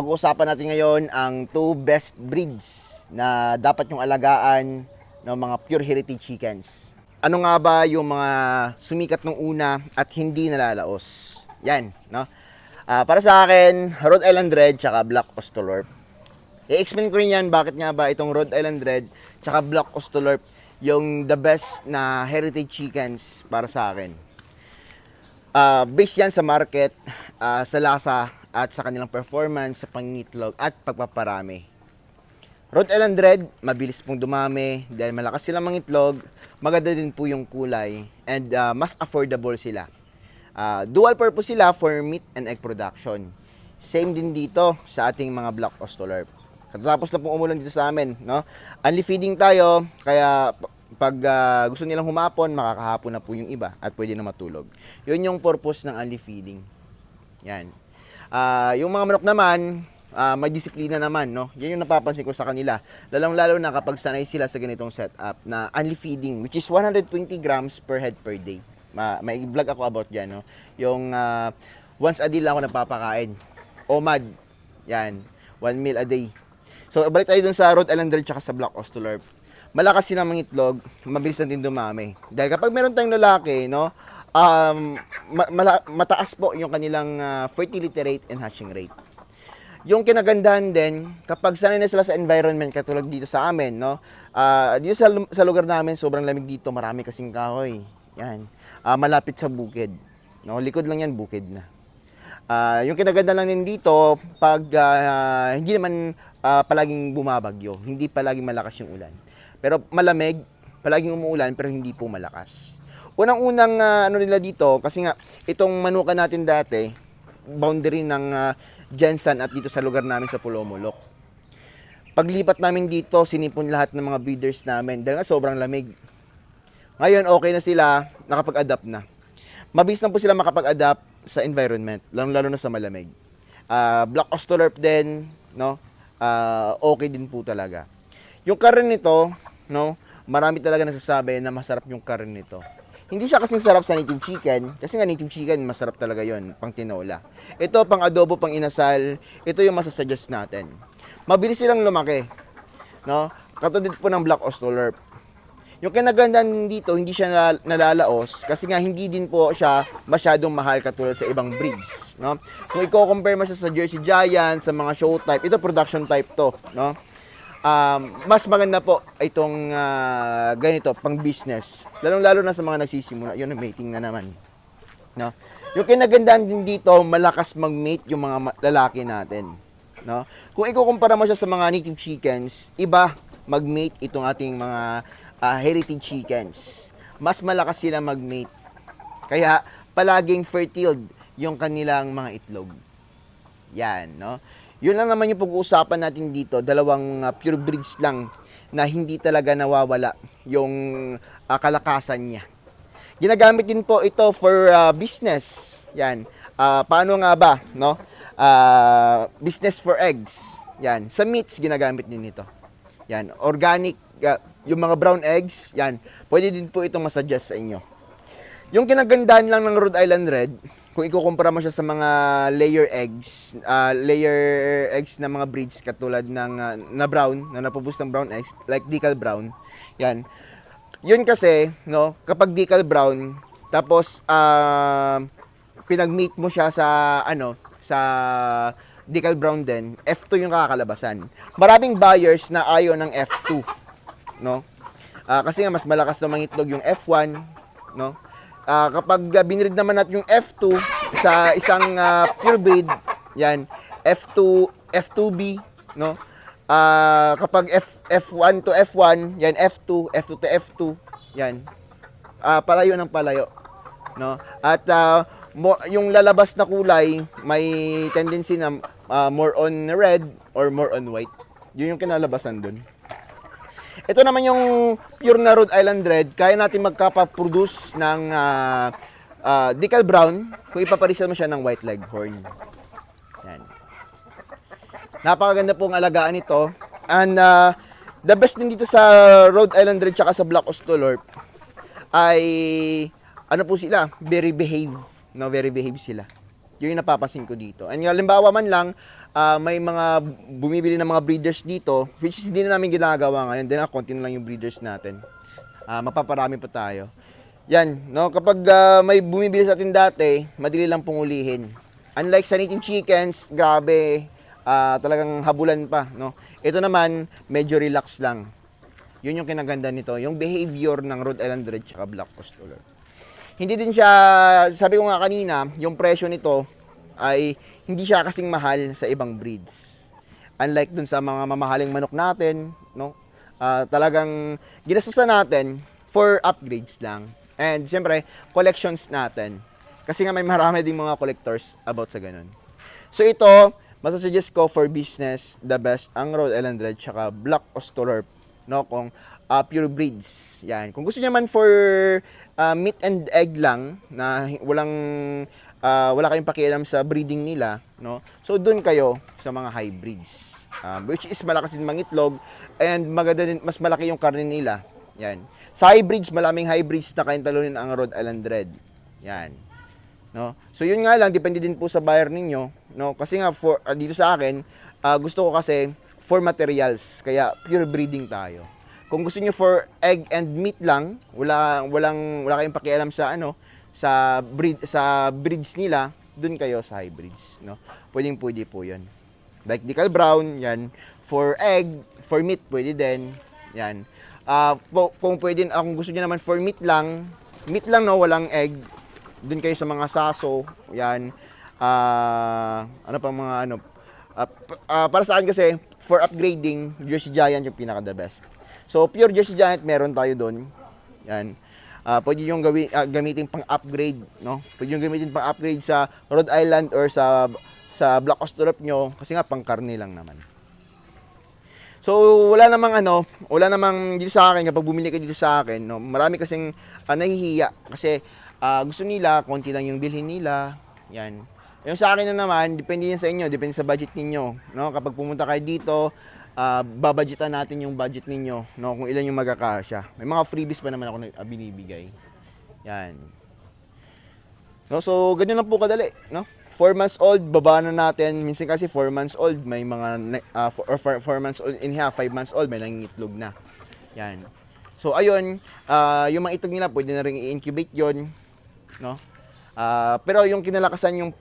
Pag-uusapan natin ngayon ang 2 best breeds na dapat yung alagaan ng mga pure heritage chickens. Ano nga ba yung mga sumikat nung una at hindi nalalaos? Yan, no? Para sa akin, Rhode Island Red tsaka Black Australorp. I-explain ko rin yan bakit nga ba itong Rhode Island Red tsaka Black Australorp yung the best na heritage chickens para sa akin. Based yan sa market, sa lasa at sa kanilang performance sa pangitlog at pagpaparami. Rhode Island Red, mabilis pong dumami dahil malakas silang mangitlog, maganda din po yung kulay, and mas affordable sila. Dual purpose sila for meat and egg production. Same din dito sa ating mga Black Australorp. Katapos na pong umulan dito sa amin, no? Only feeding tayo, kaya pag gusto nilang humapon, makakahapon na po yung iba at pwede na matulog. Yun yung purpose ng only feeding. Yan. Yung mga manok naman, may disiplina naman, no? Yan yung napapansin ko sa kanila. Lalong-lalo na kapag sanay sila sa ganitong setup na only feeding, which is 120 grams per head per day. May vlog ako about dyan, no? Yung once a day lang ako nagpapakain. OMAD. Yan. 1 meal a day. So, balik tayo dun sa Rhode Island Red tsaka sa Black Australorp. Malakas silang mangitlog, mabilis na din dumami. Dahil kapag meron tayong lalaki, no, mataas po yung kanilang fertility rate and hatching rate. Yung kinagandahan din, kapag sanay na sila sa environment katulad dito sa amin, no, dito sa lugar namin, sobrang lamig dito, marami kasing kahoy. Yan. Malapit sa bukid. No, likod lang yan, bukid na. Yung kinaganda lang din dito, pag hindi naman palaging bumabagyo, hindi palaging malakas yung ulan. Pero malamig, palaging umuulan pero hindi po malakas. Unang-unang ano nila dito, kasi nga itong manukan natin dati, boundary ng Jensen at dito sa lugar namin sa Pulomolok. Paglipat namin dito, sinipon lahat ng mga breeders namin dahil nga sobrang lamig. Ngayon okay na sila, nakapag-adapt na. Mabilis na po sila makapag-adapt sa environment, lalo na sa malamig. Black Australorp din, no? Okay din po talaga. Yung curry nito, no? Marami talaga nasasabi na masarap yung curry nito. Hindi siya kasing sarap sa native chicken, kasi nga native chicken masarap talaga yon, pang tinola. Ito pang adobo, pang inasal, ito yung masasuggest natin. Mabilis silang lumaki, no? Katulad po ng Black Australorp. Yung kinagandaan din dito, hindi siya nalalaos kasi nga hindi din po siya masyadong mahal katulad sa ibang breeds, no? Kung i-compare mo siya sa Jersey Giant, sa mga show type, ito production type to, no? Mas maganda po itong ganito, pang business. Lalong-lalo na sa mga nagsisimula, yun, mating na naman, no? Yung kinagandaan din dito, malakas mag-mate yung mga lalaki natin, no? Kung ikukumpara mo siya sa mga native chickens, iba mag-mate itong ating mga heritage chickens. Mas malakas sila mag-mate. Kaya palaging fertile yung kanilang mga itlog. Yan, no? Yun lang naman yung pag-uusapan natin dito. Dalawang pure breeds lang na hindi talaga nawawala yung kalakasan niya. Ginagamit din po ito for business. Yan. Paano nga ba, no? Business for eggs. Yan. Sa meats ginagamit din ito. Yan. Organic, yung mga brown eggs, yan, pwede din po itong masuggest sa inyo. Yung kinagandahan lang ng Rhode Island Red, kung ikukumpara mo siya sa mga layer eggs na mga breeds katulad ng na brown, na napubus ng brown eggs, like decal brown, yan. Yun kasi, no, kapag decal brown, tapos pinag-mate mo siya sa, sa decal brown din, F2 yung kakalabasan. Maraming buyers na ayaw ng F2. No? Kasi nga mas malakas na mangitlog yung F1, no? Kapag binreed naman natin yung F2 sa isang pure breed, yan, F2B, no? Kapag F1 to F1, yan, F2 to F2, yan. Palayo ng palayo, no? At yung lalabas na kulay, may tendency na more on red or more on white. Yun yung kinalabasan dun. Ito naman yung pure na Rhode Island Red, kaya natin magkapa-produce ng decal brown kung ipaparisan mo siya ng white leghorn. Yan. Napakaganda pong alagaan ito. And the best din dito sa Rhode Island Red tsaka sa Black Australorp ay ano po sila, very behave, no, very behave sila. Yun yung napapansin ko dito. And halimbawa man lang, may mga bumibili ng mga breeders dito, which is hindi na namin ginagawa ngayon. Then, konti na lang yung breeders natin. Mapaparami pa tayo. Yan, no? Kapag may bumibili sa atin dati, madali lang pong ulihin. Unlike sa native chickens, grabe, talagang habulan pa, no? Ito naman, medyo relax lang. Yun yung kinaganda nito, yung behavior ng Rhode Island Red at Black Costoller. Hindi din siya, sabi ko nga kanina, yung presyo nito ay hindi siya kasing mahal sa ibang breeds. Unlike dun sa mga mamahaling manok natin, no? Talagang ginastusan natin for upgrades lang. And siyempre, collections natin. Kasi nga may marami ding mga collectors about sa ganun. So ito, masasuggest ko for business, the best, ang Rhode Island Red tsaka Black Costoller, no? Kung pure breeds. Yan. Kung gusto niyo man for meat and egg lang na wala kayong pakialam sa breeding nila, no? So doon kayo sa mga hybrids. Which is malakas din mangitlog and maganda din, mas malaki yung karne nila. Yan. Sa hybrids, maraming hybrids na kayang talunin ang Rhode Island Red. Yan. No? So yun nga lang, depende din po sa buyer ninyo, no? Kasi nga dito sa akin, gusto ko kasi for materials, kaya pure breeding tayo. Kung gusto niyo for egg and meat lang, wala kayong pakialam sa sa breeds nila, dun kayo sa hybrids, no? Pwede po 'yon. Like Decal Brown, yan. For egg, for meat pwede din. Yan. Kung gusto niyo naman for meat lang no, walang egg, dun kayo sa mga Saso, yan. Para sa akin kasi for upgrading, Jersey Giant yung pinaka the best. So, pure Jersey Giant, meron tayo doon. Yan. Pwede yung gamitin pang-upgrade, no? Pwede yung gamitin pang-upgrade sa Rhode Island or sa Black Costoller nyo kasi nga pang-karne lang naman. So, wala namang dito sa akin kapag bumili ka dito sa akin, no? Marami kasing nahihiya kasi gusto nila, konti lang yung bilhin nila. Yan. Yung sa akin naman, depende yan sa inyo, depende sa budget ninyo, no? Kapag pumunta kayo dito, babudgetan natin yung budget ninyo, no, kung ilan yung magkakasya. May mga freebies pa naman ako na binibigay. Yan. No, so ganyan lang po kadali, no? 4 months old, baba na natin. Minsan kasi 4 months old, may mga 4 months old and half, 5 months old, may nangingitlog na. Yan. So ayun, yung mga itlog nila pwede na ring i-incubate 'yon, no? Pero yung kinalakasan yung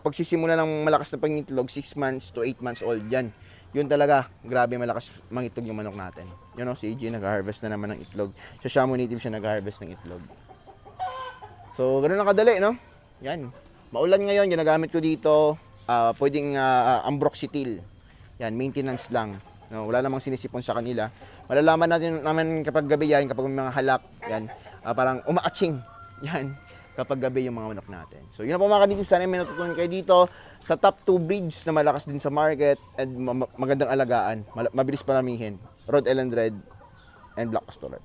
pagsisimula ng malakas na pangitlog, 6 months to 8 months old yan. Yun talaga, grabe malakas mangitlog yung manok natin. You know, si AJ nag-harvest na naman ng itlog. Sa Shamu Native siya nag-harvest ng itlog. So, ganoon lang kadali, no? Yan. Maulan ngayon, ginagamit ko dito. Pwedeng ambroxetil. Yan, maintenance lang. No, wala namang sinisipon sa kanila. Malalaman naman kapag gabi yan, kapag may mga halak, yan, parang umaaching. Yan. Kapag gabi yung mga manok natin. So, yun na po mga kanito. Sana may natutunan kayo dito sa top 2 breeds na malakas din sa market and magandang alagaan. Mabilis paramihin. Rhode Island Red and Black Costoller.